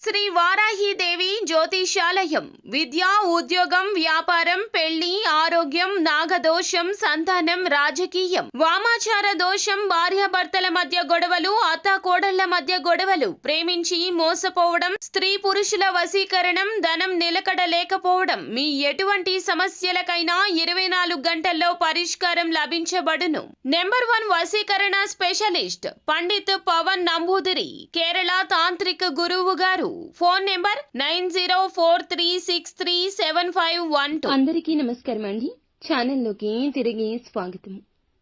శ్రీ వారాహిదేవి జ్యోతిషాలయం విద్య, ఉద్యోగం, వ్యాపారం, పెళ్లి, ఆరోగ్యం, నాగదోషం, సంతానం, రాజకీయం, వామాచార దోషం, భార్యాభర్తల మధ్య గొడవలు, అత్తాకోడళ్ల మధ్య గొడవలు, ప్రేమించి మోసపోవడం, స్త్రీ పురుషుల వశీకరణం, ధనం నిలకడ లేకపోవడం, మీ ఎటువంటి సమస్యలకైనా 24 గంటల్లో పరిష్కారం లభించబడును. నెంబర్ 1 వశీకరణ స్పెషలిస్ట్ పండిత్ పవన్ నంబూదిరి, కేరళ తాంత్రిక గురువు గారు. Phone number 9043637512. అందరికీ నమస్కారం అండి. ఛానల్లోకి తిరిగి స్వాగతం.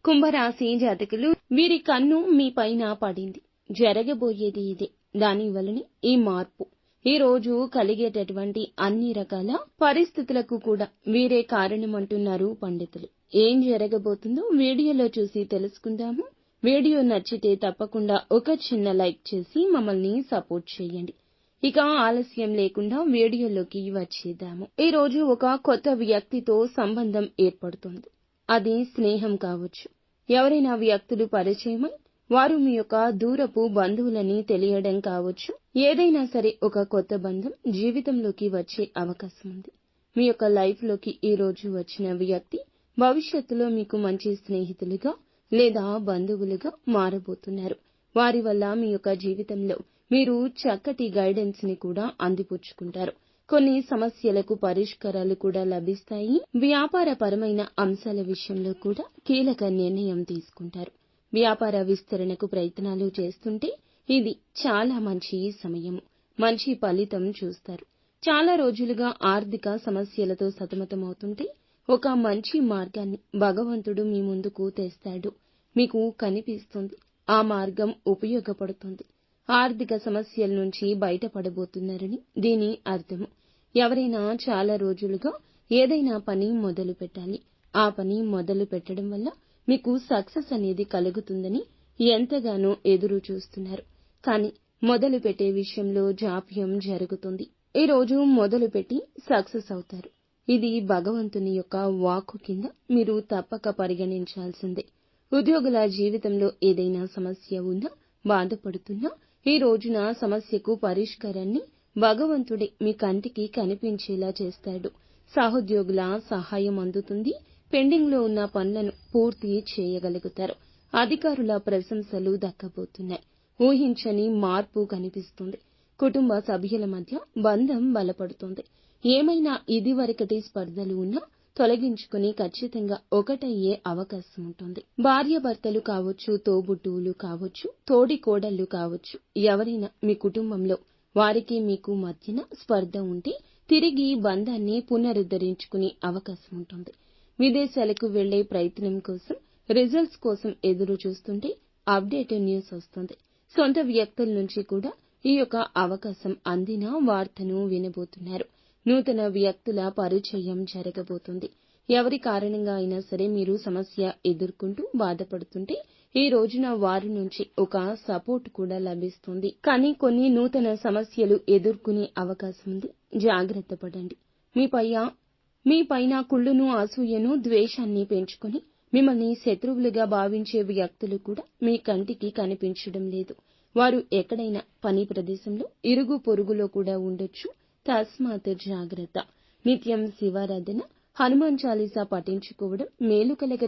కుంభరాశి జాతకులు, వీరి కన్ను మీ పైన పడింది. జరగబోయేది ఇదే. దాని వలనే ఈ మార్పు. ఈ రోజు కలిగేటటువంటి అన్ని రకాల పరిస్థితులకు కూడా వీరే కారణమంటున్నారు పండితులు. ఏం జరగబోతుందో వీడియోలో చూసి తెలుసుకుందాము. వీడియో నచ్చితే తప్పకుండా ఒక చిన్న లైక్ చేసి మమ్మల్ని సపోర్ట్ చేయండి. ఇక ఆలస్యం లేకుండా వీడియోలోకి వచ్చేద్దాము. ఈ రోజు ఒక కొత్త వ్యక్తితో సంబంధం ఏర్పడుతుంది. అది స్నేహం కావచ్చు. ఎవరైనా వ్యక్తులు పరిచయమై వారు మీ యొక్క దూరపు బంధువులని తెలియడం కావచ్చు. ఏదైనా సరే ఒక కొత్త బంధం జీవితంలోకి వచ్చే అవకాశం ఉంది. మీ యొక్క లైఫ్ లోకి ఈ రోజు వచ్చిన వ్యక్తి భవిష్యత్తులో మీకు మంచి స్నేహితులుగా లేదా బంధువులుగా మారబోతున్నారు. వారి వల్ల మీ యొక్క జీవితంలో మీరు చక్కటి గైడెన్స్ ని కూడా అందిపుచ్చుకుంటారు. కొన్ని సమస్యలకు పరిష్కారాలు కూడా లభిస్తాయి. వ్యాపారపరమైన అంశాల విషయంలో కూడా కీలక నిర్ణయం తీసుకుంటారు. వ్యాపార విస్తరణకు ప్రయత్నాలు చేస్తుంటే ఇది చాలా మంచి సమయము. మంచి ఫలితం చూస్తారు. చాలా రోజులుగా ఆర్థిక సమస్యలతో సతమతమవుతుంటే ఒక మంచి మార్గాన్ని భగవంతుడు మీ ముందుకు తెస్తాడు. మీకు కనిపిస్తుంది. ఆ మార్గం ఉపయోగపడుతుంది. ఆర్థిక సమస్యల నుంచి బయటపడబోతున్నారని దీని అర్థము. ఎవరైనా చాలా రోజులుగా ఏదైనా పని మొదలు పెట్టాలి. ఆ పని మొదలు పెట్టడం వల్ల మీకు సక్సెస్ అనేది కలుగుతుందని ఎంతగానో ఎదురు చూస్తున్నారు. కానీ మొదలు పెట్టే విషయంలో జాప్యం జరుగుతుంది. ఈ రోజు మొదలు పెట్టి సక్సెస్ అవుతారు. ఇది భగవంతుని యొక్క వాక్కు కింద మీరు తప్పక పరిగణించాల్సిందే. ఉద్యోగుల జీవితంలో ఏదైనా సమస్య ఉన్నా, బాధపడుతున్నా ఈ రోజున సమస్యకు పరిష్కారాన్ని భగవంతుడే మీ కంటికి కనిపించేలా చేస్తాడు. సహోద్యోగుల సహాయం అందుతుంది. పెండింగ్ లో ఉన్న పనులను పూర్తి చేయగలుగుతారు. అధికారుల ప్రశంసలు దక్కబోతున్నాయి. ఊహించని మార్పు కనిపిస్తుంది. కుటుంబ సభ్యుల మధ్య బంధం బలపడుతుంది. ఏమైనా ఇదివరకటి స్పర్ధలు ఉన్నా తొలగించుకుని ఖచ్చితంగా ఒకటయ్యే అవకాశం ఉంటుంది. భార్యాభర్తలు కావచ్చు, తోబుట్టువులు కావచ్చు, తోడి కోడళ్లు కావచ్చు, ఎవరైనా మీ కుటుంబంలో వారికి మీకు మధ్యన స్పర్ధ ఉంటే తిరిగి బంధాన్ని పునరుద్ధరించుకునే అవకాశం ఉంటుంది. విదేశాలకు వెళ్లే ప్రయత్నం కోసం, రిజల్ట్స్ కోసం ఎదురు చూస్తుంటే అప్డేట్ న్యూస్ వస్తుంది. సొంత వ్యక్తుల నుంచి కూడా ఈ యొక్క అవకాశం అందిన వార్తను వినబోతున్నారు. నూతన వ్యక్తుల పరిచయం జరగబోతుంది. ఎవరి కారణంగా అయినా సరే మీరు సమస్య ఎదుర్కొంటూ బాధపడుతుంటే ఈ రోజున వారి నుంచి ఒక సపోర్ట్ కూడా లభిస్తుంది. కానీ కొన్ని నూతన సమస్యలు ఎదుర్కొనే అవకాశం ఉంది. జాగ్రత్త పడండి. మీ పైన కుళ్ళును, అసూయను, ద్వేషాన్ని పెంచుకొని మిమ్మల్ని శత్రువులుగా భావించే వ్యక్తులు కూడా మీ కంటికి కనిపించడం లేదు. వారు ఎక్కడైనా పని ప్రదేశంలో, ఇరుగు పొరుగులో కూడా ఉండొచ్చు. తస్మాత్ జాగ్రత్త. నిత్యం శివారాధన, హనుమాన్ చాలీసా పఠించుకోవడం మేలు కలగ